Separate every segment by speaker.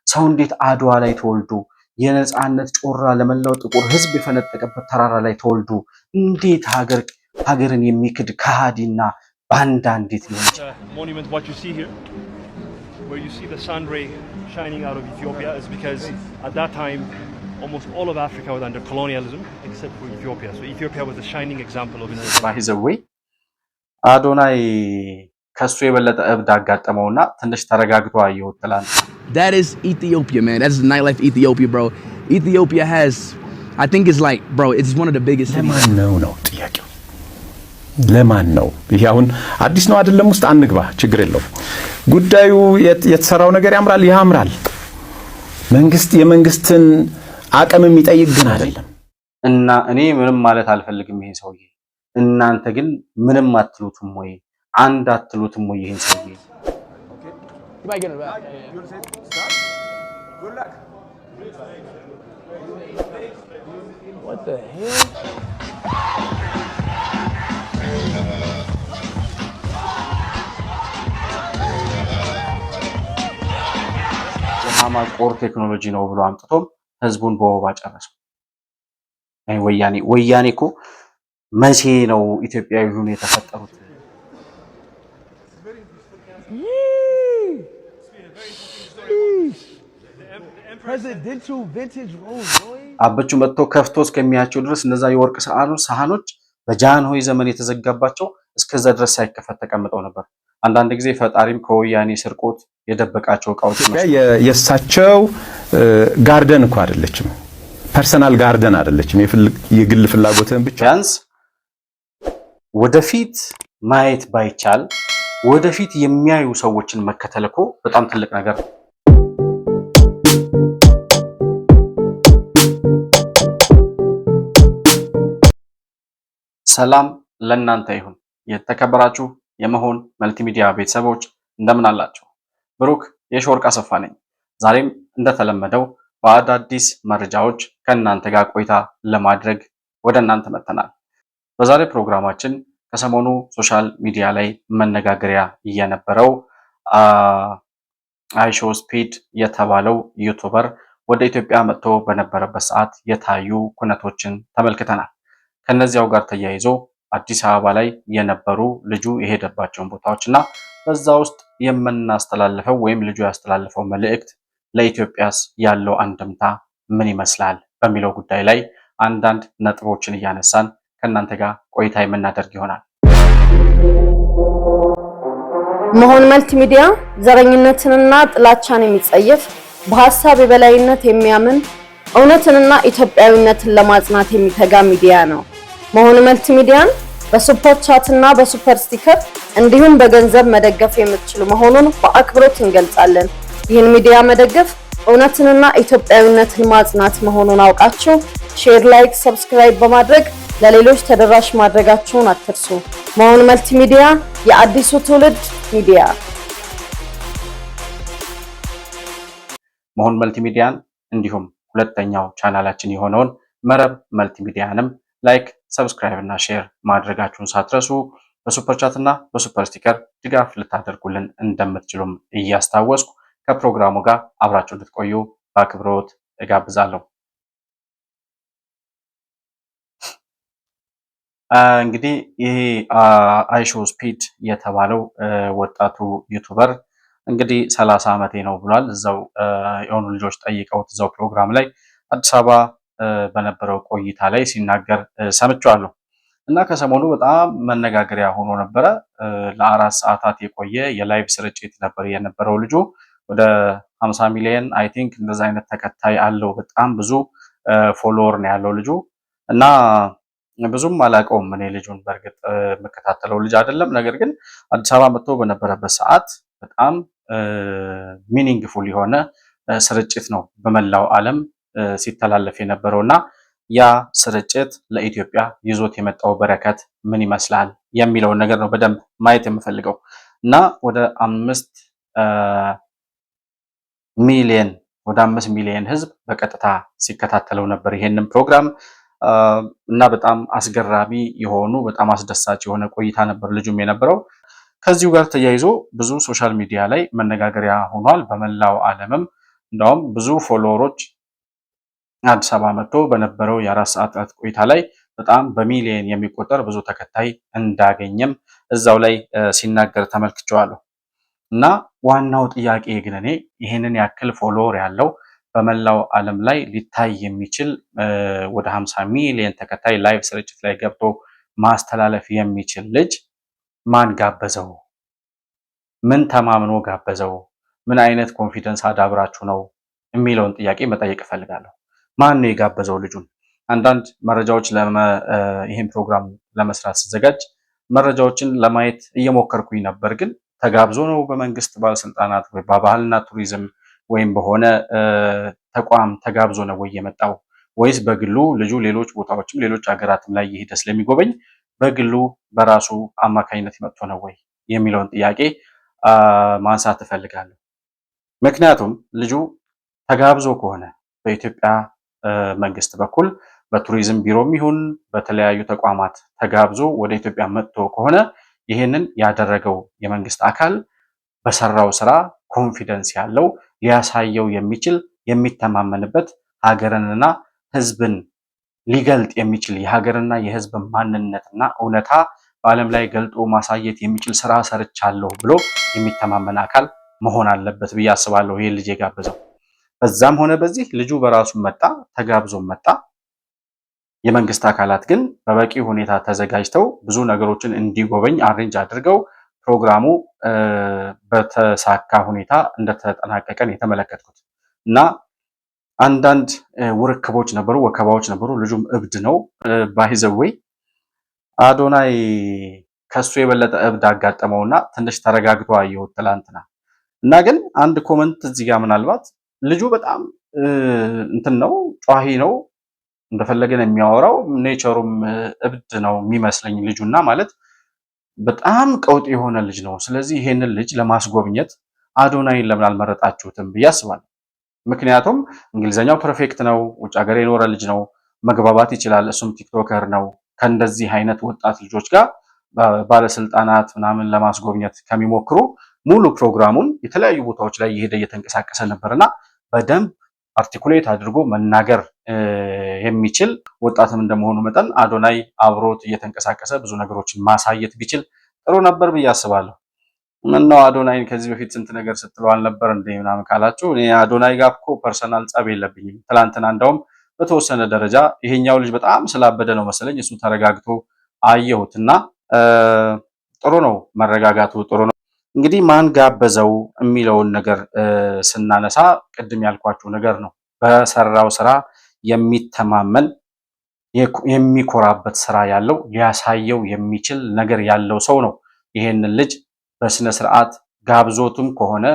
Speaker 1: ሰው እንዴት አድዋ ላይ ተወልዶ የነጻነት ጮራ ለመላው ጥቁር ህዝብ የፈነጠቀበት ተራራ ላይ ተወልዶ እንዴት ሀገርን የሚክድ ከሃዲና ባንዳ እንዴት ሊሆን ይችላል?
Speaker 2: Monument, what you see here, where you see the sun ray shining out of Ethiopia, is because at that time almost all of Africa was under colonialism except for Ethiopia. So Ethiopia was a shining example of it.
Speaker 1: By the way, አዶናይ ከሱ የበለጠ እብድ አጋጠመውና ትንሽ ተረጋግቶ አየው ትላንት።
Speaker 3: That is Ethiopia, man. That's nightlife Ethiopia, bro. Ethiopia has, I think it's like, bro, it's one of the biggest cities.
Speaker 4: ለማን ነው ጥያቄው? ለማን ነው? ይሄ አሁን አዲስ ነው አይደለም፣ ውስጥ አንግባ፣ ችግር የለውም። ጉዳዩ የተሰራው ነገር ያምራል። መንግስት የመንግስትን አቅም የሚጠይቅ ግን አይደለም።
Speaker 1: እና እኔ ምንም ማለት አልፈልግም ይሄን ሰውዬ። እናንተ ግን ምንም አትሉትም ወይ? አንድ አትሉትም ወይ ይሄን ሰውዬ?
Speaker 3: What the hell?
Speaker 1: የማማቆር ቴክኖሎጂ ነው ብሎ አምጥቶም ህዝቡን በወባ ጨረሰው። አይ ወያኔ እኮ መቼ ነው ኢትዮጵያዊ ሆኖ የተፈጠሩት?
Speaker 3: Presidential vintage Rolls Royce.
Speaker 1: አበቹ መጥቶ ከፍቶ እስከሚያቸው ድረስ እነዛ የወርቅ ሳህኖች በጃንሆይ ዘመን የተዘጋባቸው እስከዛ ድረስ ሳይከፈት ተቀምጠው ነበር። አንዳንድ ጊዜ ፈጣሪም ከወያኔ ስርቆት የደበቃቸው እቃዎች
Speaker 4: የሳቸው ጋርደን እንኳን አይደለችም፣ ፐርሰናል ጋርደን አይደለችም፣ የግል ፍላጎትን ብቻ።
Speaker 1: ቢያንስ ወደፊት ማየት ባይቻል ወደፊት የሚያዩ ሰዎችን መከተልኮ በጣም ትልቅ ነገር ነው። ሰላም ለእናንተ ይሁን። የተከበራችሁ የመሆን መልቲሚዲያ ቤተሰቦች እንደምን አላችሁ? ብሩክ የሾርቅ አሰፋ ነኝ። ዛሬም እንደተለመደው በአዳዲስ መረጃዎች ከእናንተ ጋር ቆይታ ለማድረግ ወደ እናንተ መጥተናል። በዛሬ ፕሮግራማችን ከሰሞኑ ሶሻል ሚዲያ ላይ መነጋገሪያ የነበረው አይሾስፒድ የተባለው ዩቲዩበር ወደ ኢትዮጵያ መጥቶ በነበረበት ሰዓት የታዩ ኩነቶችን ተመልክተናል። ከነዚያው ጋር ተያይዞ አዲስ አበባ ላይ የነበሩ ልጁ የሄደባቸውን ቦታዎችና በዛ ውስጥ የምናስተላልፈው ወይም ልጁ ያስተላልፈው መልእክት ለኢትዮጵያስ ያለው አንድምታ ምን ይመስላል በሚለው ጉዳይ ላይ አንዳንድ ነጥቦችን እያነሳን ከእናንተ ጋር ቆይታ የምናደርግ ይሆናል።
Speaker 5: መሆን መልቲሚዲያ ዘረኝነትንና ጥላቻን የሚጸየፍ በሐሳብ የበላይነት የሚያምን እውነትንና ኢትዮጵያዊነትን ለማጽናት የሚተጋ ሚዲያ ነው። መሆን መልቲሚዲያን በሱፐር ቻት እና በሱፐር ስቲከር እንዲሁም በገንዘብ መደገፍ የምትችሉ መሆኑን በአክብሮት እንገልጻለን። ይህን ሚዲያ መደገፍ እውነትንና ኢትዮጵያዊነትን ማጽናት መሆኑን አውቃችሁ ሼር፣ ላይክ፣ ሰብስክራይብ በማድረግ ለሌሎች ተደራሽ ማድረጋችሁን አትርሱ። መሆን መልቲሚዲያ የአዲሱ ትውልድ ሚዲያ።
Speaker 1: መሆን መልቲሚዲያን እንዲሁም ሁለተኛው ቻናላችን የሆነውን መረብ መልቲሚዲያንም ላይክ፣ ሰብስክራይብ እና ሼር ማድረጋችሁን ሳትረሱ በሱፐር ቻት እና በሱፐር ስቲከር ድጋፍ ልታደርጉልን እንደምትችሉም እያስታወስኩ ከፕሮግራሙ ጋር አብራችሁ እንድትቆዩ በአክብሮት እጋብዛለሁ። እንግዲህ ይሄ አይሾስፒድ የተባለው ወጣቱ ዩቲዩበር እንግዲህ 30 ዓመቴ ነው ብሏል። እዛው የሆኑ ልጆች ጠይቀውት እዛው ፕሮግራም ላይ አዲስ አበባ በነበረው ቆይታ ላይ ሲናገር ሰምቻለሁ እና ከሰሞኑ በጣም መነጋገሪያ ሆኖ ነበረ። ለ4 ሰዓታት የቆየ የላይቭ ስርጭት ነበር የነበረው። ልጁ ወደ 50 ሚሊዮን አይ ቲንክ እንደዛ አይነት ተከታይ አለው። በጣም ብዙ ፎሎወር ነው ያለው ልጁ እና ብዙም አላውቀውም እኔ ልጁን በእርግጥ የምከታተለው ልጅ አይደለም። ነገር ግን አዲስ አበባ መጥቶ በነበረበት ሰዓት በጣም ሚኒንግፉል የሆነ ስርጭት ነው በመላው ዓለም ሲተላለፍ የነበረውና ያ ስርጭት ለኢትዮጵያ ይዞት የመጣው በረከት ምን ይመስላል የሚለውን ነገር ነው በደንብ ማየት የምፈልገው እና ወደ 5 ሚሊዮን ህዝብ በቀጥታ ሲከታተለው ነበር ይሄንን ፕሮግራም እና በጣም አስገራሚ የሆኑ በጣም አስደሳች የሆነ ቆይታ ነበር ልጁም የነበረው። ከዚሁ ጋር ተያይዞ ብዙ ሶሻል ሚዲያ ላይ መነጋገሪያ ሆኗል። በመላው ዓለምም እንደውም ብዙ ፎሎወሮች አዲስ አበባ መጥቶ በነበረው የ4 ሰዓታት ቆይታ ላይ በጣም በሚሊዮን የሚቆጠር ብዙ ተከታይ እንዳገኘም እዛው ላይ ሲናገር ተመልክቼዋለሁ። እና ዋናው ጥያቄ ግን እኔ ይህንን ያክል ፎሎወር ያለው በመላው ዓለም ላይ ሊታይ የሚችል ወደ 50 ሚሊዮን ተከታይ ላይቭ ስርጭት ላይ ገብቶ ማስተላለፍ የሚችል ልጅ ማን ጋበዘው? ምን ተማምኖ ጋበዘው? ምን አይነት ኮንፊደንስ አዳብራችሁ ነው የሚለውን ጥያቄ መጠየቅ እፈልጋለሁ። ማን ነው የጋበዘው ልጁን? አንዳንድ መረጃዎች ይህን ፕሮግራም ለመስራት ስዘጋጅ መረጃዎችን ለማየት እየሞከርኩኝ ነበር። ግን ተጋብዞ ነው በመንግስት ባለስልጣናት ወይ በባህልና ቱሪዝም ወይም በሆነ ተቋም ተጋብዞ ነው ወይ የመጣው? ወይስ በግሉ ልጁ ሌሎች ቦታዎችም ሌሎች ሀገራትም ላይ እየሄደ ስለሚጎበኝ በግሉ በራሱ አማካኝነት መጥቶ ነው ወይ የሚለውን ጥያቄ ማንሳት እፈልጋለሁ። ምክንያቱም ልጁ ተጋብዞ ከሆነ በኢትዮጵያ መንግስት በኩል በቱሪዝም ቢሮም ይሁን በተለያዩ ተቋማት ተጋብዞ ወደ ኢትዮጵያ መጥቶ ከሆነ ይህንን ያደረገው የመንግስት አካል በሰራው ስራ ኮንፊደንስ ያለው ሊያሳየው የሚችል የሚተማመንበት ሀገርንና ህዝብን ሊገልጥ የሚችል የሀገርና የህዝብ ማንነትና እውነታ በዓለም ላይ ገልጦ ማሳየት የሚችል ስራ ሰርቻለሁ ብሎ የሚተማመን አካል መሆን አለበት ብዬ አስባለሁ። ይሄ ልጅ የጋበዘው በዛም ሆነ በዚህ ልጁ በራሱ መጣ፣ ተጋብዞ መጣ። የመንግስት አካላት ግን በበቂ ሁኔታ ተዘጋጅተው ብዙ ነገሮችን እንዲጎበኝ አሬንጅ አድርገው ፕሮግራሙ በተሳካ ሁኔታ እንደተጠናቀቀን የተመለከትኩት እና አንዳንድ ውርክቦች ነበሩ፣ ወከባዎች ነበሩ። ልጁም እብድ ነው ባይዘዌይ አዶናይ ከሱ የበለጠ እብድ አጋጠመውና ትንሽ ተረጋግቶ አየሁት ትላንትና። እና ግን አንድ ኮመንት እዚህ ጋር ምናልባት ልጁ በጣም እንትን ነው፣ ጨዋሂ ነው፣ እንደፈለገን የሚያወራው ኔቸሩም እብድ ነው የሚመስለኝ ልጁና ማለት በጣም ቀውጥ የሆነ ልጅ ነው። ስለዚህ ይሄንን ልጅ ለማስጎብኘት አዶናይን ለምን አልመረጣችሁትም ብዬ አስባለሁ። ምክንያቱም እንግሊዘኛው ፐርፌክት ነው፣ ውጭ ሀገር የኖረ ልጅ ነው፣ መግባባት ይችላል፣ እሱም ቲክቶከር ነው። ከእንደዚህ አይነት ወጣት ልጆች ጋር ባለስልጣናት ምናምን ለማስጎብኘት ከሚሞክሩ ሙሉ ፕሮግራሙን የተለያዩ ቦታዎች ላይ እየሄደ እየተንቀሳቀሰ ነበርና በደንብ አርቲኩሌት አድርጎ መናገር የሚችል ወጣትም እንደመሆኑ መጠን አዶናይ አብሮት እየተንቀሳቀሰ ብዙ ነገሮችን ማሳየት ቢችል ጥሩ ነበር ብዬ አስባለሁ። ምነው አዶናይን ከዚህ በፊት ስንት ነገር ስትለው አልነበር እንደ ምናምን ካላችሁ እኔ አዶናይ ጋር እኮ ፐርሰናል ጸብ የለብኝም። ትላንትና እንደውም በተወሰነ ደረጃ ይሄኛው ልጅ በጣም ስላበደ ነው መሰለኝ እሱ ተረጋግቶ አየሁትና ጥሩ ነው፣ መረጋጋቱ ጥሩ ነው። እንግዲህ ማን ጋበዘው የሚለውን ነገር ስናነሳ ቅድም ያልኳችሁ ነገር ነው። በሰራው ስራ የሚተማመን የሚኮራበት ስራ ያለው ሊያሳየው የሚችል ነገር ያለው ሰው ነው ይሄንን ልጅ በስነ ስርዓት ጋብዞትም ከሆነ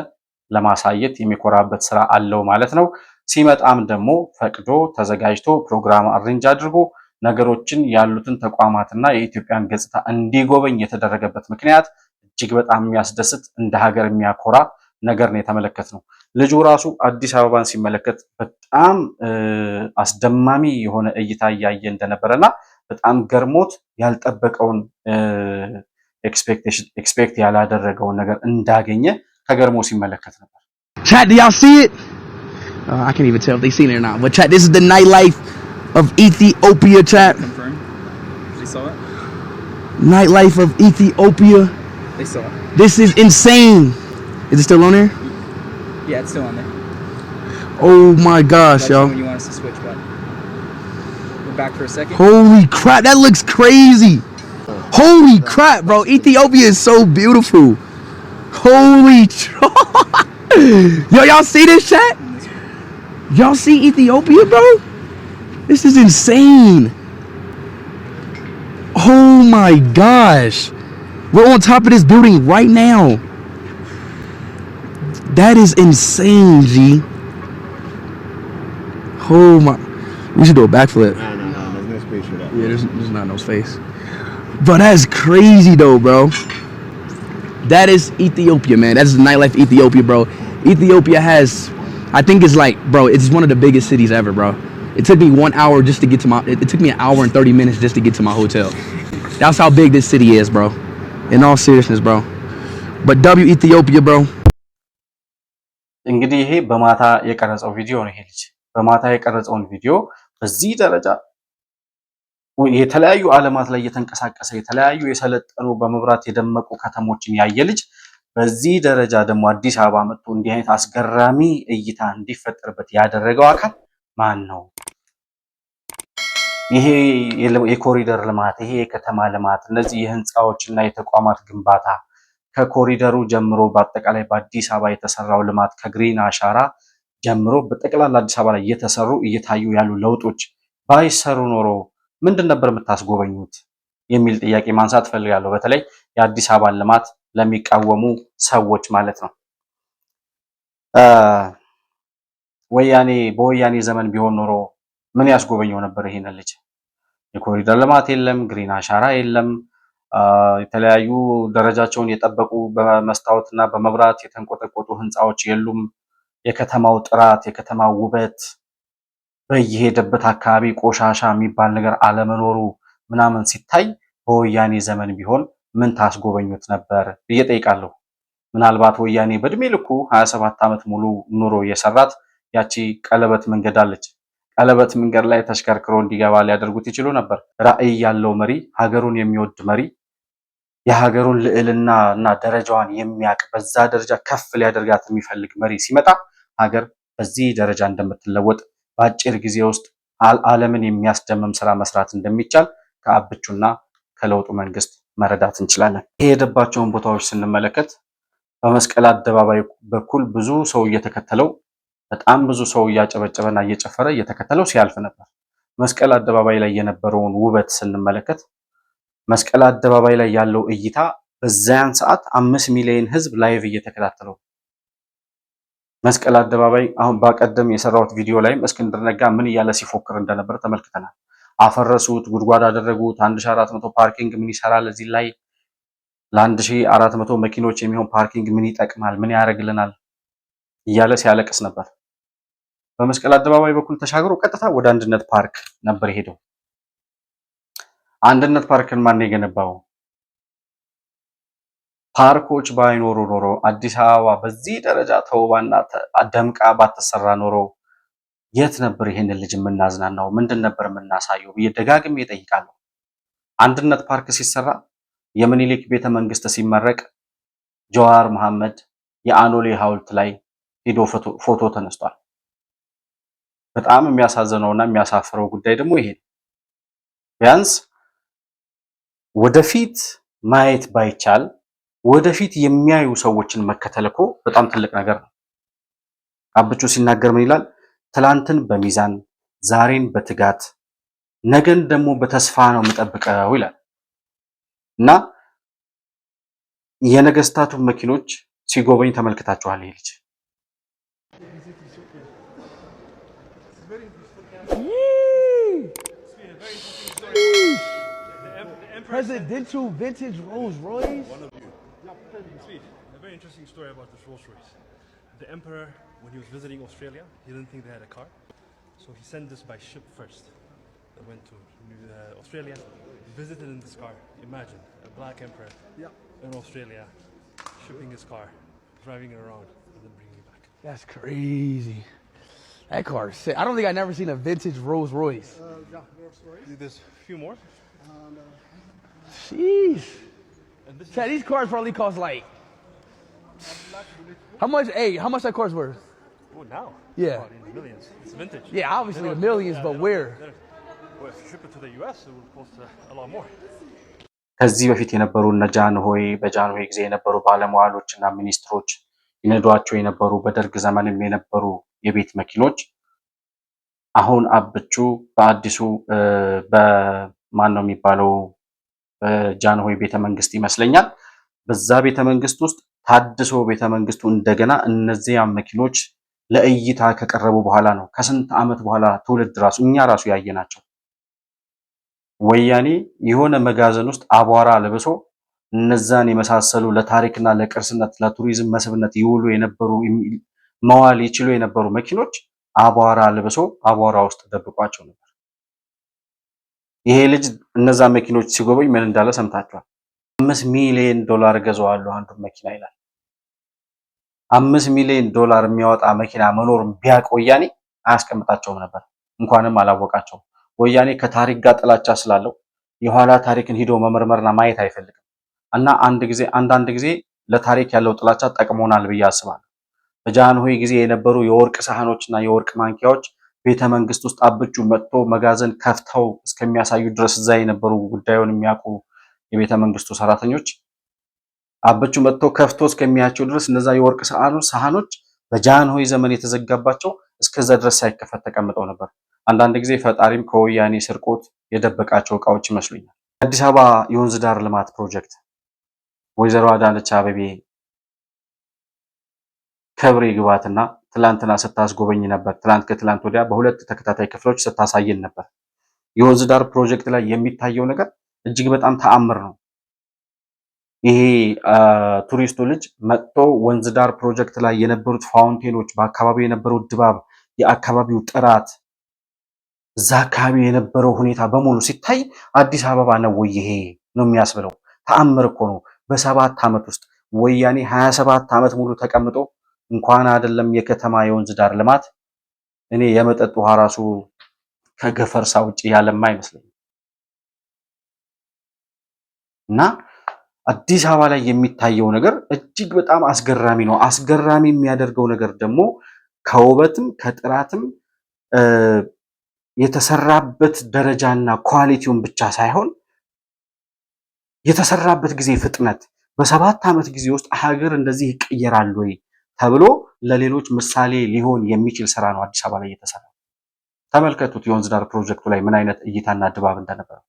Speaker 1: ለማሳየት የሚኮራበት ስራ አለው ማለት ነው። ሲመጣም ደግሞ ፈቅዶ ተዘጋጅቶ ፕሮግራም አሬንጅ አድርጎ ነገሮችን ያሉትን ተቋማትና የኢትዮጵያን ገጽታ እንዲጎበኝ የተደረገበት ምክንያት እጅግ በጣም የሚያስደስት እንደ ሀገር የሚያኮራ ነገር ነው የተመለከትነው። ልጁ ራሱ አዲስ አበባን ሲመለከት በጣም አስደማሚ የሆነ እይታ እያየ እንደነበረና በጣም ገርሞት ያልጠበቀውን ኤክስፔክት ያላደረገውን ነገር እንዳገኘ ተገርሞ ሲመለከት ነበር።
Speaker 3: Chat, do y'all see it? I can't even tell if they seen it or not. But chat, this is the nightlife of Ethiopia, chat.
Speaker 6: Confirm. They saw it.
Speaker 3: Nightlife of Ethiopia.
Speaker 6: They saw it.
Speaker 3: This is insane. Is it still on there?
Speaker 6: Yeah, it's still on there.
Speaker 3: Oh my gosh,
Speaker 6: Let
Speaker 3: y'all.
Speaker 6: when you want us to switch back. We're back for a second.
Speaker 3: Holy crap, that looks crazy. Holy crap, bro. Ethiopia is so beautiful. Holy Yo, y'all see this chat? Y'all see Ethiopia, bro? This is insane. Oh my gosh. We're on top of this building right now. That is insane, G. Oh my. We should do a backflip.
Speaker 7: No, there's no space for that.
Speaker 3: Yeah, there's not no space. Bro, that's crazy though, bro. That is Ethiopia, man. That's the nightlife Ethiopia, bro. Ethiopia has, I think it's like, bro, it's one of the biggest cities ever, bro. It took me 1 hour just to get to my, it took me an hour and 30 minutes just to get to my hotel. That's how big this city is, bro. In all seriousness, bro. But W Ethiopia, bro.
Speaker 1: እንግዲህ ይሄ በማታ የቀረጸው ቪዲዮ ነው። ይሄ ልጅ በማታ የቀረጸውን ቪዲዮ በዚህ ደረጃ የተለያዩ ዓለማት ላይ እየተንቀሳቀሰ የተለያዩ የሰለጠኑ በመብራት የደመቁ ከተሞችን ያየ ልጅ በዚህ ደረጃ ደግሞ አዲስ አበባ መጥቶ እንዲህ አይነት አስገራሚ እይታ እንዲፈጠርበት ያደረገው አካል ማን ነው? ይሄ የኮሪደር ልማት፣ ይሄ የከተማ ልማት፣ እነዚህ የህንፃዎችና የተቋማት ግንባታ ከኮሪደሩ ጀምሮ በአጠቃላይ በአዲስ አበባ የተሰራው ልማት ከግሪን አሻራ ጀምሮ በጠቅላላ አዲስ አበባ ላይ እየተሰሩ እየታዩ ያሉ ለውጦች ባይሰሩ ኖሮ ምንድን ነበር የምታስጎበኙት የሚል ጥያቄ ማንሳት ፈልጋለሁ። በተለይ የአዲስ አበባን ልማት ለሚቃወሙ ሰዎች ማለት ነው። በወያኔ ዘመን ቢሆን ኖሮ ምን ያስጎበኘው ነበር ይሄንን ልጅ? የኮሪደር ልማት የለም፣ ግሪን አሻራ የለም፣ የተለያዩ ደረጃቸውን የጠበቁ በመስታወትና በመብራት የተንቆጠቆጡ ህንፃዎች የሉም። የከተማው ጥራት፣ የከተማው ውበት፣ በየሄደበት አካባቢ ቆሻሻ የሚባል ነገር አለመኖሩ ምናምን ሲታይ በወያኔ ዘመን ቢሆን ምን ታስጎበኙት ነበር ብዬ ጠይቃለሁ። ምናልባት ወያኔ በእድሜ ልኩ 27 ዓመት ሙሉ ኑሮ የሰራት ያቺ ቀለበት መንገድ አለች። ቀለበት መንገድ ላይ ተሽከርክሮ እንዲገባ ሊያደርጉት ይችሉ ነበር። ራዕይ ያለው መሪ፣ ሀገሩን የሚወድ መሪ፣ የሀገሩን ልዕልና እና ደረጃዋን የሚያውቅ በዛ ደረጃ ከፍ ሊያደርጋት የሚፈልግ መሪ ሲመጣ ሀገር በዚህ ደረጃ እንደምትለወጥ በአጭር ጊዜ ውስጥ ዓለምን የሚያስደምም ስራ መስራት እንደሚቻል ከአብቹና ከለውጡ መንግስት መረዳት እንችላለን። የሄደባቸውን ቦታዎች ስንመለከት በመስቀል አደባባይ በኩል ብዙ ሰው እየተከተለው በጣም ብዙ ሰው እያጨበጨበና እየጨፈረ እየተከተለው ሲያልፍ ነበር። መስቀል አደባባይ ላይ የነበረውን ውበት ስንመለከት መስቀል አደባባይ ላይ ያለው እይታ በዛያን ሰዓት 5 ሚሊዮን ህዝብ ላይቭ እየተከታተለው መስቀል አደባባይ አሁን ባቀደም የሰራሁት ቪዲዮ ላይም እስክንድር ነጋ ምን እያለ ሲፎክር እንደነበር ተመልክተናል። አፈረሱት፣ ጉድጓድ አደረጉት፣ 1400 ፓርኪንግ ምን ይሰራል እዚህ ላይ ለ1400 መኪኖች የሚሆን ፓርኪንግ ምን ይጠቅማል፣ ምን ያደርግልናል እያለ ሲያለቅስ ነበር። በመስቀል አደባባይ በኩል ተሻግሮ ቀጥታ ወደ አንድነት ፓርክ ነበር ሄደው። አንድነት ፓርክን ማን የገነባው? ፓርኮች ባይኖሩ ኖሮ አዲስ አበባ በዚህ ደረጃ ተውባና ደምቃ ባትሰራ ኖሮ የት ነበር ይሄንን ልጅ የምናዝናናው? ምንድን ነበር የምናሳየው ብዬ ደጋግሜ እጠይቃለሁ። አንድነት ፓርክ ሲሰራ የምኒልክ ቤተ መንግስት ሲመረቅ ጀዋር መሐመድ የአኖሌ ሐውልት ላይ ሄዶ ፎቶ ተነስቷል። በጣም የሚያሳዝነውና የሚያሳፍረው ጉዳይ ደግሞ ይሄ ነው። ቢያንስ ወደፊት ማየት ባይቻል ወደፊት የሚያዩ ሰዎችን መከተል እኮ በጣም ትልቅ ነገር ነው። አብቹ ሲናገር ምን ይላል? ትላንትን በሚዛን ዛሬን በትጋት ነገን ደግሞ በተስፋ ነው የምጠብቀው ይላል እና የነገስታቱ መኪኖች ሲጎበኝ ተመልክታችኋል። ይሄ ልጅ
Speaker 3: presidential vintage Rolls Royce.
Speaker 2: A very interesting story about this Rolls Royce. The emperor, when he was visiting Australia, he didn't think they had a car, so he sent this by ship first. They went to Australia, visited in this car. Imagine a black emperor in Australia shipping his car, driving it around, and then bringing it back.
Speaker 3: That's crazy. That car is sick. I don't think I've never seen a vintage Rolls Royce.
Speaker 2: Rolls Royce. There's a few more.
Speaker 3: Jeez. Chad, these cars probably cost like how much? Hey, how much that car's worth?
Speaker 2: Oh, now?
Speaker 3: Yeah.
Speaker 2: Oh, in millions. It's vintage.
Speaker 3: Yeah, obviously the millions, but where?
Speaker 2: Well, if you ship it to the US, it would cost a lot more.
Speaker 1: ከዚህ በፊት የነበሩ እነ ጃንሆይ በጃንሆይ ጊዜ የነበሩ ባለሟሎችና ሚኒስትሮች ይነዷቸው የነበሩ በደርግ ዘመንም የነበሩ የቤት መኪኖች አሁን አብቹ በአዲሱ በማን ነው የሚባለው በጃንሆይ ቤተመንግስት ይመስለኛል በዛ ቤተመንግስት ውስጥ ታድሶ ቤተመንግስቱ እንደገና እነዚያ መኪኖች ለእይታ ከቀረቡ በኋላ ነው ከስንት ዓመት በኋላ ትውልድ ራሱ እኛ ራሱ ያየናቸው። ወያኔ የሆነ መጋዘን ውስጥ አቧራ ለብሶ እነዛን የመሳሰሉ ለታሪክና ለቅርስነት ለቱሪዝም መስህብነት ይውሉ የነበሩ መዋል ይችሉ የነበሩ መኪኖች አቧራ ለብሶ አቧራ ውስጥ ደብቋቸው ነበር። ይሄ ልጅ እነዛ መኪኖች ሲጎበኝ ምን እንዳለ ሰምታችኋል። $5 ሚሊዮን ገዛዋለሁ አንዱ መኪና ይላል። $5 ሚሊዮን የሚያወጣ መኪና መኖር ቢያውቅ ወያኔ አያስቀምጣቸውም ነበር። እንኳንም አላወቃቸው። ወያኔ ከታሪክ ጋር ጥላቻ ስላለው የኋላ ታሪክን ሂዶ መመርመርና ማየት አይፈልግም እና አንዳንድ ጊዜ ለታሪክ ያለው ጥላቻ ጠቅሞናል ብዬ አስባለሁ። በጃንሆይ ጊዜ የነበሩ የወርቅ ሳህኖችና የወርቅ ማንኪያዎች ቤተ መንግስት ውስጥ አብቹ መጥቶ መጋዘን ከፍተው እስከሚያሳዩ ድረስ እዛ የነበሩ ጉዳዩን የሚያውቁ የቤተ መንግስቱ ሰራተኞች አብቹ መጥቶ ከፍቶ እስከሚያቸው ድረስ እነዛ የወርቅ ሳህኖች በጃንሆይ ዘመን የተዘጋባቸው እስከዛ ድረስ ሳይከፈት ተቀምጠው ነበር። አንዳንድ ጊዜ ፈጣሪም ከወያኔ ስርቆት የደበቃቸው እቃዎች ይመስሉኛል። አዲስ አበባ የወንዝ ዳር ልማት ፕሮጀክት ወይዘሮ አዳነች አቤቤ ክብሬ ግባትና ትላንትና ስታስጎበኝ ነበር። ትላንት ከትላንት ወዲያ በሁለት ተከታታይ ክፍሎች ስታሳየን ነበር። የወንዝ ዳር ፕሮጀክት ላይ የሚታየው ነገር እጅግ በጣም ተአምር ነው። ይሄ ቱሪስቱ ልጅ መጥቶ ወንዝ ዳር ፕሮጀክት ላይ የነበሩት ፋውንቴኖች፣ በአካባቢው የነበረው ድባብ፣ የአካባቢው ጥራት፣ እዛ አካባቢ የነበረው ሁኔታ በሙሉ ሲታይ አዲስ አበባ ነው ወይ ይሄ ነው የሚያስብለው። ተአምር እኮ ነው። በ7 ዓመት ውስጥ ወያኔ 27 ዓመት ሙሉ ተቀምጦ እንኳን አይደለም የከተማ የወንዝ ዳር ልማት እኔ የመጠጥ ውሃ ራሱ ከገፈርሳ ውጪ ያለማ አይመስለኝም። እና አዲስ አበባ ላይ የሚታየው ነገር እጅግ በጣም አስገራሚ ነው። አስገራሚ የሚያደርገው ነገር ደግሞ ከውበትም ከጥራትም የተሰራበት ደረጃና ኳሊቲውን ብቻ ሳይሆን የተሰራበት ጊዜ ፍጥነት፣ በ7 ዓመት ጊዜ ውስጥ ሀገር እንደዚህ ይቀየራል ወይ ተብሎ ለሌሎች ምሳሌ ሊሆን የሚችል ስራ ነው አዲስ አበባ ላይ የተሰራ። ተመልከቱት የወንዝ ዳር ፕሮጀክቱ ላይ ምን አይነት እይታና ድባብ እንደነበረ።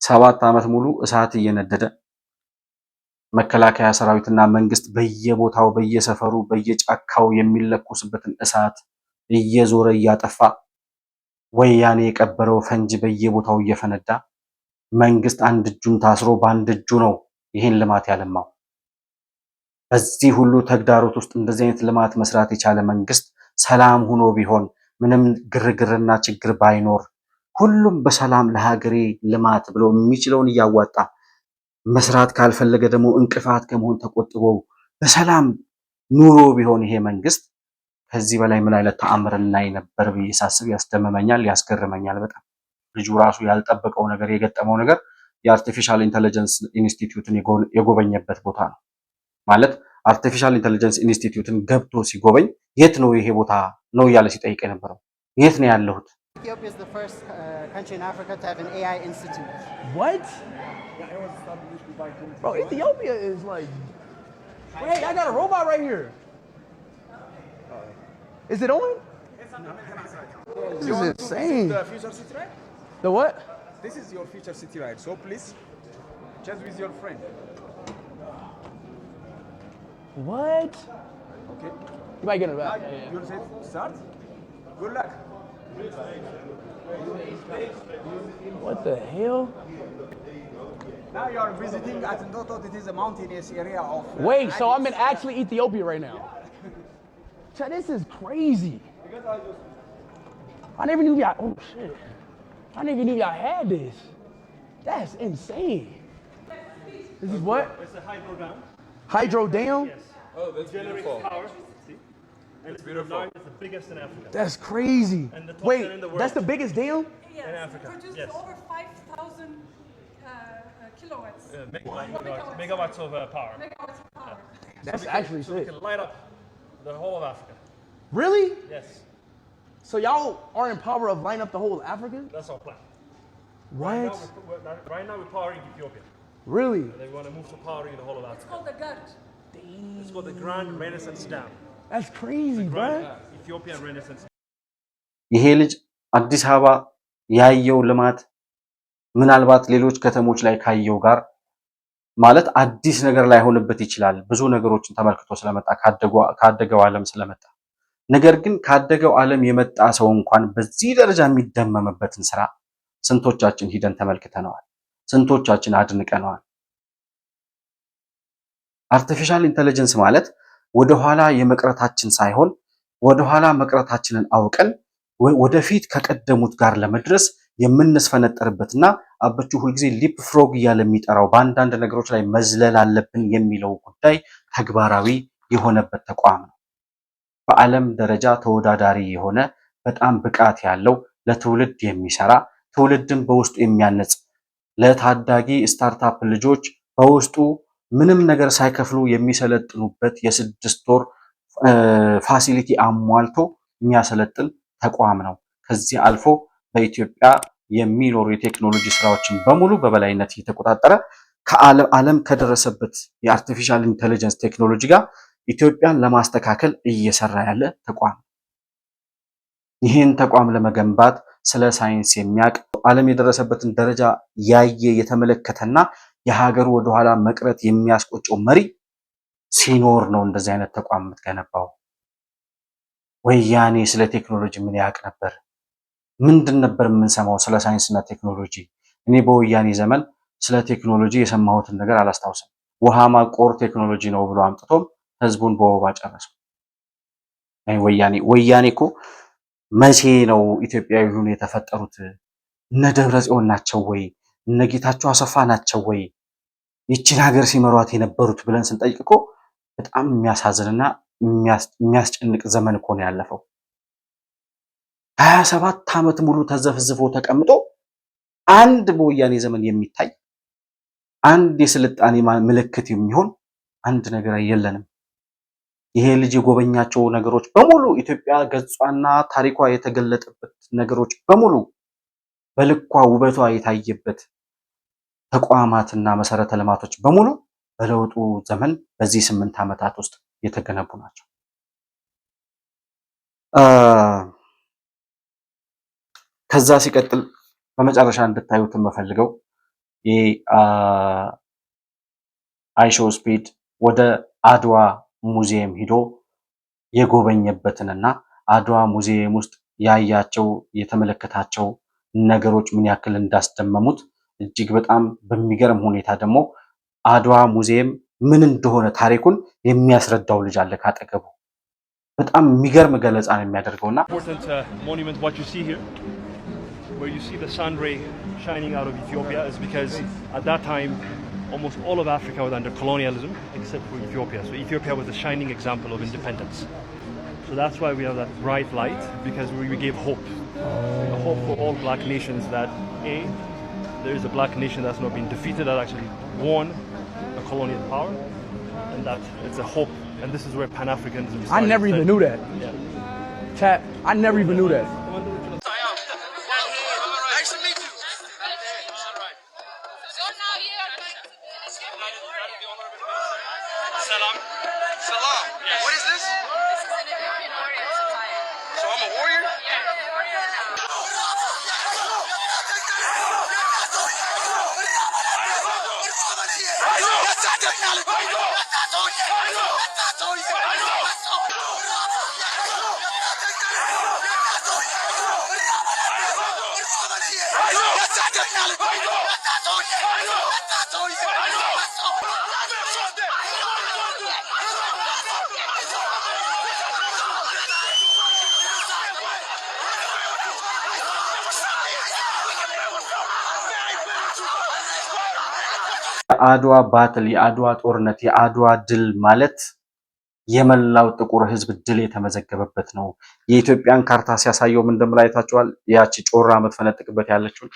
Speaker 1: ሰባት ዓመት ሙሉ እሳት እየነደደ መከላከያ ሰራዊትና መንግስት በየቦታው በየሰፈሩ በየጫካው የሚለኩስበትን እሳት እየዞረ እያጠፋ ወያኔ የቀበረው ፈንጅ በየቦታው እየፈነዳ መንግስት አንድ እጁን ታስሮ በአንድ እጁ ነው ይህን ልማት ያለማው። በዚህ ሁሉ ተግዳሮት ውስጥ እንደዚህ አይነት ልማት መስራት የቻለ መንግስት ሰላም ሆኖ ቢሆን ምንም ግርግርና ችግር ባይኖር ሁሉም በሰላም ለሀገሬ ልማት ብሎ የሚችለውን እያዋጣ መስራት ካልፈለገ ደግሞ እንቅፋት ከመሆን ተቆጥቦ በሰላም ኑሮ ቢሆን ይሄ መንግስት ከዚህ በላይ ምን አይነት ተአምር እናይ ነበር ብዬ ሳስብ ያስደምመኛል፣ ያስገርመኛል በጣም። ልጁ ራሱ ያልጠበቀው ነገር የገጠመው ነገር የአርቲፊሻል ኢንተለጀንስ ኢንስቲትዩትን የጎበኘበት ቦታ ነው። ማለት አርቲፊሻል ኢንተለጀንስ ኢንስቲትዩትን ገብቶ ሲጎበኝ የት ነው ይሄ ቦታ ነው እያለ ሲጠይቅ የነበረው። የት ነው ያለሁት?
Speaker 7: Ethiopia is the first country in Africa to have an AI institute.
Speaker 3: What? Bro, Ethiopia is like... Wait, I got a robot right here. Is it on? This is insane.
Speaker 8: The future city ride?
Speaker 3: The what?
Speaker 8: This is your future city ride. So please, just with your friend.
Speaker 3: What?
Speaker 8: Okay.
Speaker 3: You might get it back.
Speaker 8: You'll say start. Good luck.
Speaker 3: What the hell?
Speaker 8: Now you are visiting at Notot. It is a mountainous area of.
Speaker 3: Wait, so I'm in actually Ethiopia right now. Chad, this is crazy. I never knew y'all. Oh shit! I never knew y'all had this. That's insane. This is what?
Speaker 2: It's a hydro dam.
Speaker 3: Hydro dam?
Speaker 2: Yes.
Speaker 8: Oh, that's
Speaker 2: Generates
Speaker 8: beautiful.
Speaker 2: power. See? And it's
Speaker 8: beautiful.
Speaker 2: It's the biggest in Africa.
Speaker 3: That's crazy.
Speaker 2: And the top
Speaker 3: Wait,
Speaker 2: 10 in the world.
Speaker 3: that's the biggest dam?
Speaker 9: Yes,
Speaker 2: In Africa,
Speaker 9: produces
Speaker 2: yes.
Speaker 9: over 5,000 kilowatts.
Speaker 2: Megawatts of power.
Speaker 9: Megawatts of power.
Speaker 3: That's actually
Speaker 2: So we
Speaker 3: sick.
Speaker 2: can light up The whole of Africa.
Speaker 3: Really?
Speaker 2: Yes.
Speaker 3: So y'all are in power of lining up the whole of Africa?
Speaker 2: That's our plan.
Speaker 3: What?
Speaker 2: Right now we're powering Ethiopia.
Speaker 3: Really?
Speaker 2: They want to move to powering the whole of
Speaker 9: It's
Speaker 2: Africa.
Speaker 9: called the GERD.
Speaker 2: It's called the Grand Renaissance Dam.
Speaker 3: That's crazy, bro.
Speaker 2: Ethiopian Renaissance.
Speaker 1: ይሄ ልጅ አዲስ አበባ ያየው ልማት ምናልባት ሌሎች ከተሞች ላይ ካየው ጋር ማለት አዲስ ነገር ላይ ሆነበት ይችላል። ብዙ ነገሮችን ተመልክቶ ስለመጣ ካደገው ዓለም ስለመጣ ነገር ግን ካደገው ዓለም የመጣ ሰው እንኳን በዚህ ደረጃ የሚደመምበትን ስራ ስንቶቻችን ሂደን ተመልክተነዋል? ስንቶቻችን አድንቀነዋል? አርቲፊሻል ኢንተለጀንስ ማለት ወደኋላ የመቅረታችን ሳይሆን ወደኋላ መቅረታችንን አውቀን ወደፊት ከቀደሙት ጋር ለመድረስ የምንስፈነጠርበትና አበቹ ሁልጊዜ ሊፕ ፍሮግ እያለ የሚጠራው በአንዳንድ ነገሮች ላይ መዝለል አለብን የሚለው ጉዳይ ተግባራዊ የሆነበት ተቋም ነው። በዓለም ደረጃ ተወዳዳሪ የሆነ በጣም ብቃት ያለው ለትውልድ የሚሰራ ትውልድን በውስጡ የሚያነጽ ለታዳጊ ስታርታፕ ልጆች በውስጡ ምንም ነገር ሳይከፍሉ የሚሰለጥኑበት የ6 ወር ፋሲሊቲ አሟልቶ የሚያሰለጥን ተቋም ነው። ከዚህ አልፎ በኢትዮጵያ የሚኖሩ የቴክኖሎጂ ስራዎችን በሙሉ በበላይነት እየተቆጣጠረ ዓለም ከደረሰበት የአርቲፊሻል ኢንተለጀንስ ቴክኖሎጂ ጋር ኢትዮጵያን ለማስተካከል እየሰራ ያለ ተቋም። ይህን ተቋም ለመገንባት ስለ ሳይንስ የሚያውቅ ዓለም የደረሰበትን ደረጃ ያየ የተመለከተና የሀገሩ ወደኋላ መቅረት የሚያስቆጨው መሪ ሲኖር ነው እንደዚህ አይነት ተቋም የምትገነባው። ወያኔ ስለ ቴክኖሎጂ ምን ያውቅ ነበር? ምንድን ነበር የምንሰማው ስለ ሳይንስና ቴክኖሎጂ? እኔ በወያኔ ዘመን ስለ ቴክኖሎጂ የሰማሁትን ነገር አላስታውስም። ውሃ ማቆር ቴክኖሎጂ ነው ብሎ አምጥቶም ህዝቡን በወባ ጨረሰው። ወያኔ እኮ መቼ ነው ኢትዮጵያዊውን የተፈጠሩት? እነ ደብረ ጽዮን ናቸው ወይ? እነ ጌታቸው አሰፋ ናቸው ወይ ይችን ሀገር ሲመሯት የነበሩት ብለን ስንጠይቅ እኮ በጣም የሚያሳዝንና የሚያስጨንቅ ዘመን እኮ ነው ያለፈው። 27 ዓመት ሙሉ ተዘፍዝፎ ተቀምጦ አንድ በወያኔ ዘመን የሚታይ አንድ የስልጣኔ ምልክት የሚሆን አንድ ነገር የለንም። ይሄ ልጅ የጎበኛቸው ነገሮች በሙሉ ኢትዮጵያ ገጿና ታሪኳ የተገለጠበት ነገሮች በሙሉ በልኳ ውበቷ የታየበት ተቋማትና መሰረተ ልማቶች በሙሉ በለውጡ ዘመን በዚህ 8 ዓመታት ውስጥ የተገነቡ ናቸው። ከዛ ሲቀጥል በመጨረሻ እንድታዩት የምፈልገው አይሾ ስፒድ ወደ አድዋ ሙዚየም ሂዶ የጎበኘበትንና አድዋ ሙዚየም ውስጥ ያያቸው የተመለከታቸው ነገሮች ምን ያክል እንዳስደመሙት እጅግ በጣም በሚገርም ሁኔታ ደግሞ አድዋ ሙዚየም ምን እንደሆነ ታሪኩን የሚያስረዳው ልጅ አለ ካጠገቡ። በጣም የሚገርም ገለጻ ነው የሚያደርገውና
Speaker 2: monument what you see here where you see the sun ray shining out of Ethiopia is because at that time almost all of Africa was under colonialism except for Ethiopia. So Ethiopia was a shining example of independence. So that's why we have that bright light, because we gave hope. A hope for all black nations that there is a black nation that's not been defeated, that actually won a colonial power, and that it's a hope. And this is where Pan-Africanism started.
Speaker 3: I never even knew that.
Speaker 2: Yeah.
Speaker 3: Chat, I never even knew that.
Speaker 10: Salam. Salam. Yes. What is this? This is an Ethiopian warrior's attire. So I'm a warrior? Yeah.
Speaker 1: የአድዋ ባትል፣ የአድዋ ጦርነት፣ የአድዋ ድል ማለት የመላው ጥቁር ሕዝብ ድል የተመዘገበበት ነው። የኢትዮጵያን ካርታ ሲያሳየው ምን እንደምል አይታችኋል? ያቺ ጮራ የምትፈነጥቅበት ያለችው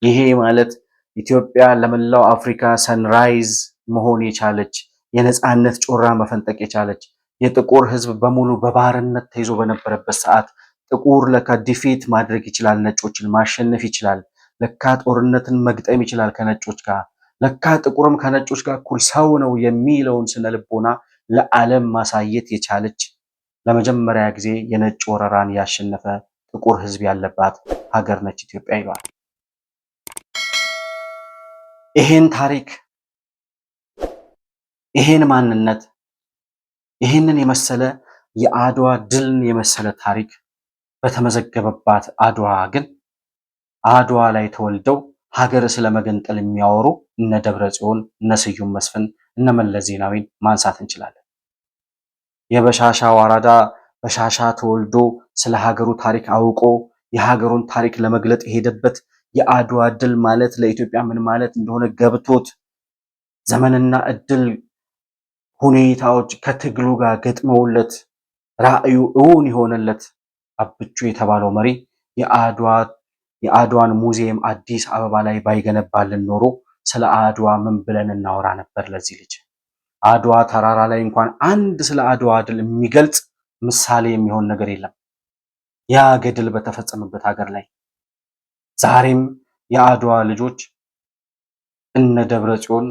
Speaker 1: ይሄ ማለት ኢትዮጵያ ለመላው አፍሪካ ሰንራይዝ መሆን የቻለች የነጻነት ጮራ መፈንጠቅ የቻለች የጥቁር ህዝብ በሙሉ በባርነት ተይዞ በነበረበት ሰዓት ጥቁር ለካ ዲፊት ማድረግ ይችላል፣ ነጮችን ማሸነፍ ይችላል፣ ለካ ጦርነትን መግጠም ይችላል ከነጮች ጋር፣ ለካ ጥቁርም ከነጮች ጋር እኩል ሰው ነው የሚለውን ስነልቦና ለዓለም ማሳየት የቻለች ለመጀመሪያ ጊዜ የነጭ ወረራን ያሸነፈ ጥቁር ህዝብ ያለባት ሀገር ነች ኢትዮጵያ ይሏል። ይሄን ታሪክ፣ ይሄን ማንነት፣ ይሄንን የመሰለ የአድዋ ድልን የመሰለ ታሪክ በተመዘገበባት አድዋ ግን አድዋ ላይ ተወልደው ሀገር ስለመገንጠል የሚያወሩ እነ ደብረ ጽዮን፣ እነ ስዩም መስፍን፣ እነ መለስ ዜናዊን ማንሳት እንችላለን። የበሻሻ ዋራዳ በሻሻ ተወልዶ ስለ ሀገሩ ታሪክ አውቆ የሀገሩን ታሪክ ለመግለጥ የሄደበት የአድዋ ድል ማለት ለኢትዮጵያ ምን ማለት እንደሆነ ገብቶት ዘመንና እድል ሁኔታዎች ከትግሉ ጋር ገጥመውለት ራእዩ እውን የሆነለት አብቹ የተባለው መሪ የአድዋን ሙዚየም አዲስ አበባ ላይ ባይገነባልን ኖሮ ስለ አድዋ ምን ብለን እናወራ ነበር? ለዚህ ልጅ አድዋ ተራራ ላይ እንኳን አንድ ስለ አድዋ ድል የሚገልጽ ምሳሌ የሚሆን ነገር የለም። ያ ገድል በተፈጸመበት ሀገር ላይ ዛሬም የአድዋ ልጆች እነ ደብረ ጽዮን፣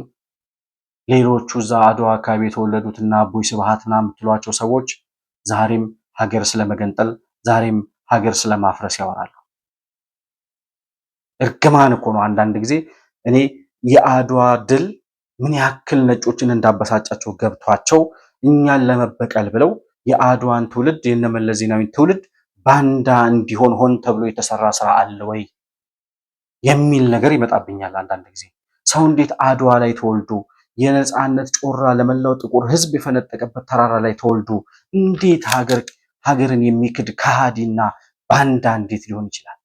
Speaker 1: ሌሎቹ እዛ አድዋ አካባቢ የተወለዱት እና አቦይ ስብሃትና የምትሏቸው ሰዎች ዛሬም ሀገር ስለመገንጠል፣ ዛሬም ሀገር ስለማፍረስ ያወራሉ። እርግማን እኮ ነው። አንዳንድ ጊዜ እኔ የአድዋ ድል ምን ያክል ነጮችን እንዳበሳጫቸው ገብቷቸው እኛን ለመበቀል ብለው የአድዋን ትውልድ የነመለስ ዜናዊን ትውልድ ባንዳ እንዲሆን ሆን ተብሎ የተሰራ ስራ አለ ወይ የሚል ነገር ይመጣብኛል። አንዳንድ ጊዜ ሰው እንዴት አድዋ ላይ ተወልዶ የነጻነት ጮራ ለመላው ጥቁር ህዝብ የፈነጠቀበት ተራራ ላይ ተወልዶ እንዴት ሀገርን የሚክድ ከሃዲና ባንዳ እንዴት ሊሆን ይችላል?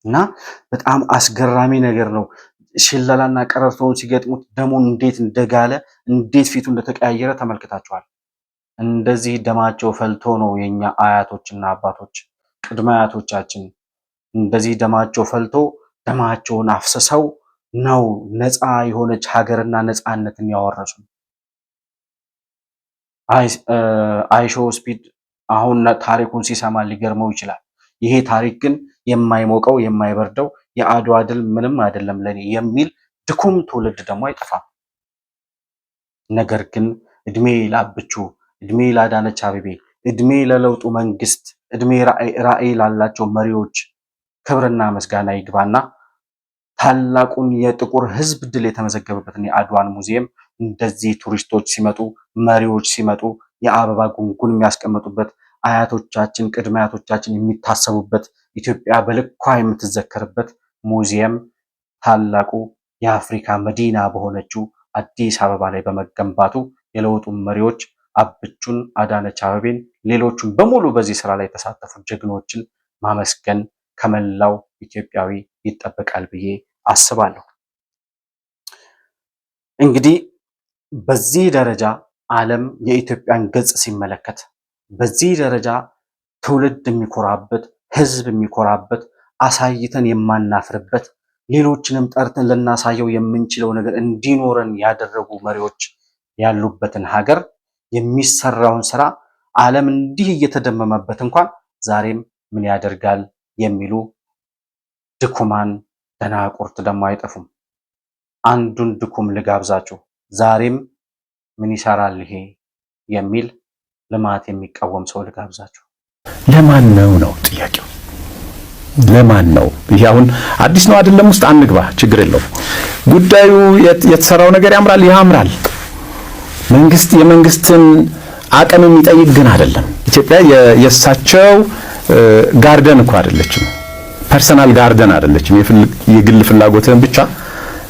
Speaker 1: እና በጣም አስገራሚ ነገር ነው። ሽለላና ቀረርቶውን ሲገጥሙት ደሙን እንዴት እንደጋለ እንዴት ፊቱ እንደተቀያየረ ተመልክታችኋል። እንደዚህ ደማቸው ፈልቶ ነው የኛ አያቶችና አባቶች ቅድመ አያቶቻችን እንደዚህ ደማቸው ፈልቶ ደማቸውን አፍስሰው ነው ነፃ የሆነች ሀገርና ነፃነትን ያወረሱ። አይሾ ስፒድ አሁን ታሪኩን ሲሰማ ሊገርመው ይችላል። ይሄ ታሪክ ግን የማይሞቀው የማይበርደው የአድዋ ድል ምንም አይደለም ለኔ የሚል ድኩም ትውልድ ደግሞ አይጠፋም። ነገር ግን እድሜ ላብቹ፣ እድሜ ላዳነች አቤቤ፣ እድሜ ለለውጡ መንግስት፣ እድሜ ራዕይ ላላቸው መሪዎች ክብርና ምስጋና ይግባና ታላቁን የጥቁር ህዝብ ድል የተመዘገበበትን የአድዋን ሙዚየም እንደዚህ ቱሪስቶች ሲመጡ፣ መሪዎች ሲመጡ የአበባ ጉንጉን የሚያስቀምጡበት አያቶቻችን ቅድመ አያቶቻችን የሚታሰቡበት ኢትዮጵያ በልኳ የምትዘከርበት ሙዚየም ታላቁ የአፍሪካ መዲና በሆነችው አዲስ አበባ ላይ በመገንባቱ የለውጡ መሪዎች አብቹን፣ አዳነች አቤቤን፣ ሌሎቹን በሙሉ በዚህ ስራ ላይ የተሳተፉ ጀግኖችን ማመስገን ከመላው ኢትዮጵያዊ ይጠበቃል ብዬ አስባለሁ። እንግዲህ በዚህ ደረጃ ዓለም የኢትዮጵያን ገጽ ሲመለከት በዚህ ደረጃ ትውልድ የሚኮራበት ህዝብ የሚኮራበት አሳይተን የማናፍርበት ሌሎችንም ጠርተን ልናሳየው የምንችለው ነገር እንዲኖረን ያደረጉ መሪዎች ያሉበትን ሀገር የሚሰራውን ስራ ዓለም እንዲህ እየተደመመበት እንኳን ዛሬም ምን ያደርጋል የሚሉ ድኩማን ደናቁርት ደግሞ አይጠፉም። አንዱን ድኩም ልጋብዛችሁ። ዛሬም ምን ይሰራል ይሄ የሚል ልማት የሚቃወም ሰው ልጋብዛችሁ።
Speaker 4: ለማን ነው ጥያቄው? ለማን ነው? ይሄ አሁን አዲስ ነው አይደለም፣ ውስጥ አንግባ፣ ችግር የለውም። ጉዳዩ የተሰራው ነገር ያምራል። የመንግስትን አቅም የሚጠይቅ ግን አይደለም። ኢትዮጵያ የእሳቸው ጋርደን እኮ አይደለችም። ፐርሰናል ጋርደን አይደለችም። የግል ፍላጎትህን ብቻ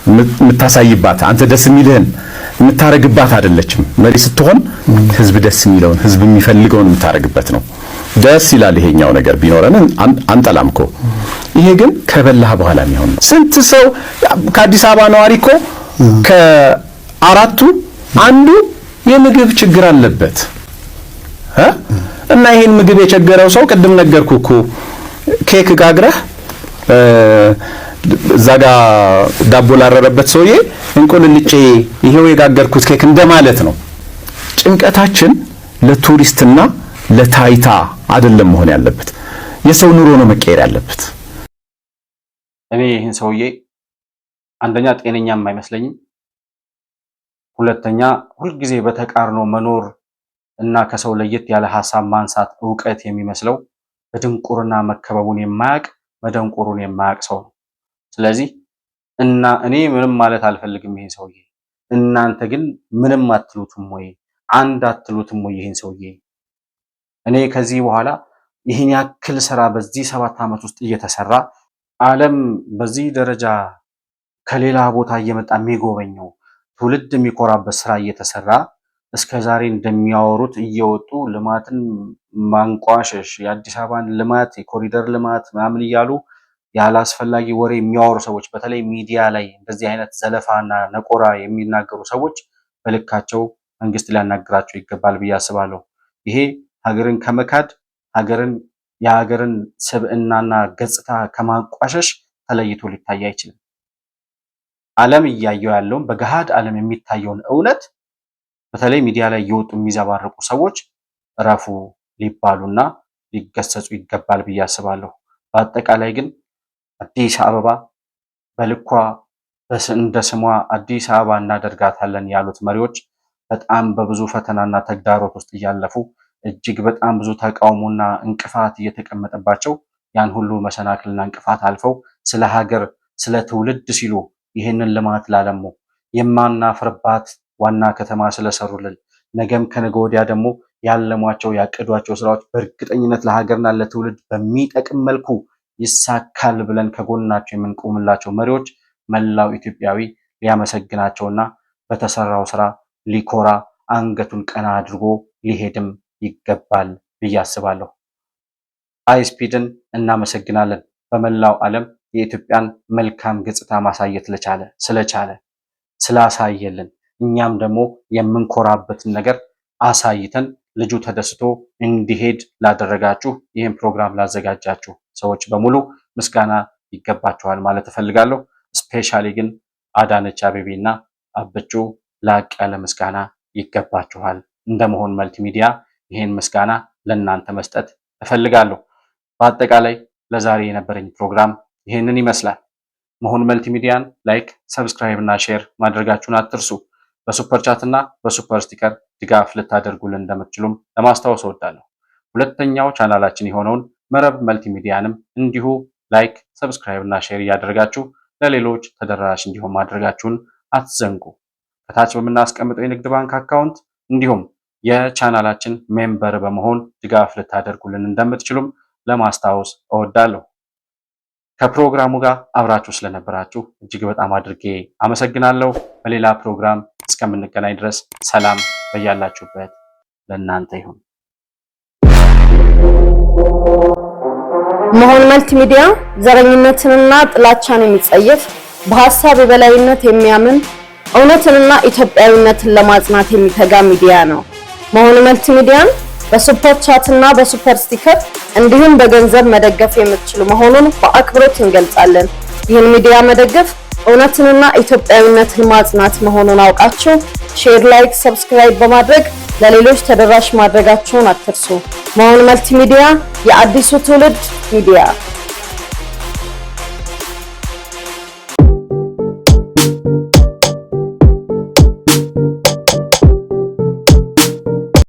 Speaker 4: የምታሳይባት አንተ ደስ የሚልህን የምታረግባት አይደለችም። መሪ ስትሆን ህዝብ ደስ የሚለውን ህዝብ የሚፈልገውን የምታረግበት ነው። ደስ ይላል ይሄኛው ነገር ቢኖረን አንጠላም እኮ። ይሄ ግን ከበላህ በኋላ የሚሆን ነው። ስንት ሰው ከአዲስ አበባ ነዋሪ እኮ ከአራቱ አንዱ የምግብ ችግር አለበት እና ይሄን ምግብ የቸገረው ሰው ቅድም ነገርኩ እኮ ኬክ ጋግረህ እዛ ጋ ዳቦ ላረረበት ሰውዬ እንቁልልጬ ይሄው የጋገርኩት ኬክ እንደማለት ነው። ጭንቀታችን ለቱሪስትና ለታይታ አይደለም መሆን ያለበት። የሰው ኑሮ ነው መቀየር ያለበት።
Speaker 1: እኔ ይህን ሰውዬ አንደኛ ጤነኛም አይመስለኝም፣ ሁለተኛ ሁልጊዜ በተቃርኖ መኖር እና ከሰው ለየት ያለ ሐሳብ ማንሳት ዕውቀት የሚመስለው በድንቁርና መከበቡን የማያቅ መደንቁሩን የማያቅ ሰው ነው። ስለዚህ እና እኔ ምንም ማለት አልፈልግም ይሄን ሰውዬ፣ እናንተ ግን ምንም አትሉትም ወይ አንድ አትሉትም ወይ ይሄን ሰውዬ? እኔ ከዚህ በኋላ ይህን ያክል ስራ በዚህ 7 ዓመት ውስጥ እየተሰራ ዓለም በዚህ ደረጃ ከሌላ ቦታ እየመጣ የሚጎበኘው ትውልድ የሚኮራበት ስራ እየተሰራ እስከዛሬ እንደሚያወሩት እየወጡ ልማትን ማንቋሸሽ የአዲስ አበባን ልማት የኮሪደር ልማት ምናምን እያሉ ያላስፈላጊ ወሬ የሚያወሩ ሰዎች በተለይ ሚዲያ ላይ እንደዚህ አይነት ዘለፋና ነቆራ የሚናገሩ ሰዎች በልካቸው መንግስት ሊያናግራቸው ይገባል ብዬ አስባለሁ። ይሄ ሀገርን ከመካድ የሀገርን ስብዕናና ገጽታ ከማንቋሸሽ ተለይቶ ሊታይ አይችልም። ዓለም እያየው ያለውን በገሃድ ዓለም የሚታየውን እውነት በተለይ ሚዲያ ላይ እየወጡ የሚዘባርቁ ሰዎች እረፉ ሊባሉና ሊገሰጹ ይገባል ብዬ አስባለሁ። በአጠቃላይ ግን አዲስ አበባ በልኳ እንደ ስሟ አዲስ አበባ እናደርጋታለን ያሉት መሪዎች በጣም በብዙ ፈተናና ተግዳሮት ውስጥ እያለፉ እጅግ በጣም ብዙ ተቃውሞና እንቅፋት እየተቀመጠባቸው ያን ሁሉ መሰናክልና እንቅፋት አልፈው ስለ ሀገር ስለ ትውልድ ሲሉ ይህንን ልማት ላለሙ የማናፍርባት ዋና ከተማ ስለሰሩልን ነገም ከነገ ወዲያ ደግሞ ያለሟቸው ያቀዷቸው ስራዎች በእርግጠኝነት ለሀገርና ለትውልድ በሚጠቅም መልኩ ይሳካል ብለን ከጎናቸው የምንቆምላቸው መሪዎች መላው ኢትዮጵያዊ ሊያመሰግናቸውና በተሰራው ስራ ሊኮራ አንገቱን ቀና አድርጎ ሊሄድም ይገባል ብዬ አስባለሁ። አይስፒድን እናመሰግናለን። በመላው ዓለም የኢትዮጵያን መልካም ገጽታ ማሳየት ስለቻለ ስላሳየልን እኛም ደግሞ የምንኮራበትን ነገር አሳይተን ልጁ ተደስቶ እንዲሄድ ላደረጋችሁ ይህን ፕሮግራም ላዘጋጃችሁ ሰዎች በሙሉ ምስጋና ይገባችኋል ማለት እፈልጋለሁ። ስፔሻሊ ግን አዳነች አቤቤና አብቹ ላቅ ያለ ምስጋና ይገባችኋል። እንደመሆን መልቲሚዲያ ይህን ምስጋና ለእናንተ መስጠት እፈልጋለሁ። በአጠቃላይ ለዛሬ የነበረኝ ፕሮግራም ይህንን ይመስላል። መሆን መልቲሚዲያን ላይክ፣ ሰብስክራይብ እና ሼር ማድረጋችሁን አትርሱ። በሱፐር ቻት እና በሱፐር ስቲከር ድጋፍ ልታደርጉልን እንደምትችሉም ለማስታወስ እወዳለሁ። ሁለተኛው ቻናላችን የሆነውን መረብ መልቲሚዲያንም እንዲሁ ላይክ፣ ሰብስክራይብ እና ሼር እያደረጋችሁ ለሌሎች ተደራሽ እንዲሆን ማድረጋችሁን አትዘንጉ። ከታች በምናስቀምጠው የንግድ ባንክ አካውንት እንዲሁም የቻናላችን ሜምበር በመሆን ድጋፍ ልታደርጉልን እንደምትችሉም ለማስታወስ እወዳለሁ። ከፕሮግራሙ ጋር አብራችሁ ስለነበራችሁ እጅግ በጣም አድርጌ አመሰግናለሁ። በሌላ ፕሮግራም እስከምንገናኝ ድረስ ሰላም በያላችሁበት ለእናንተ ይሁን።
Speaker 5: መሆን መልቲሚዲያ ዘረኝነትንና ጥላቻን የሚጸየፍ በሐሳብ የበላይነት የሚያምን እውነትንና ኢትዮጵያዊነትን ለማጽናት የሚተጋ ሚዲያ ነው። መሆን መልቲሚዲያን በሱፐር ቻት እና በሱፐር ስቲከር እንዲሁም በገንዘብ መደገፍ የምትችሉ መሆኑን በአክብሮት እንገልጻለን። ይህን ሚዲያ መደገፍ እውነትንና ኢትዮጵያዊነትን ማጽናት መሆኑን አውቃችሁ ሼር፣ ላይክ፣ ሰብስክራይብ በማድረግ ለሌሎች ተደራሽ ማድረጋችሁን አትርሱ። መሆን መልቲሚዲያ የአዲሱ ትውልድ ሚዲያ